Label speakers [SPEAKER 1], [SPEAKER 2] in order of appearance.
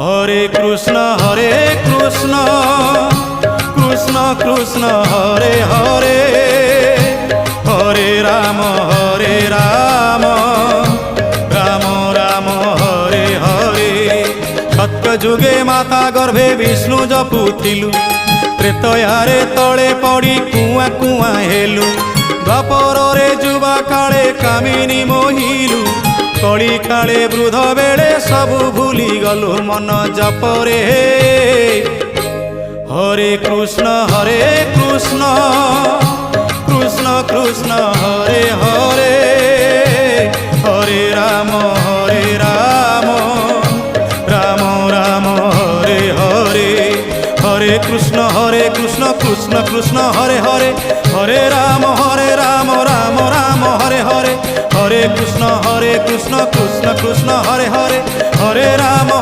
[SPEAKER 1] হরে কৃষ্ণ কৃষ্ণ কৃষ্ণ হরে হরে, হরে রাম রাম রাম হরে হরে। সত্য যুগে মাতা গর্ভে বিষ্ণু জপুଥିଲୁ, ତ୍ରେତୟାରେ ତଳେ ପଡ଼ି କୁଆଁ କୁଆଁ ହେଲୁ। ଦ୍ୱାପରରେ ଯୁବା କାଳେ କାମିନୀ ମୋହିଲୁ, କଳି କାଳେ ବୃଦ୍ଧ ବେଳେ ସବୁ ଭୁଲି ଗଲୁ ମନ ଜପରେ। হরে কৃষ্ণ কৃষ্ণ কৃষ্ণ হরে হরে, হরে রাম রাম রাম হরে হরে। হরে কৃষ্ণ কৃষ্ণ কৃষ্ণ হরে হরে, হরে রাম রাম রাম হরে হরে। হরে কৃষ্ণ কৃষ্ণ কৃষ্ণ হরে হরে, হরে রাম।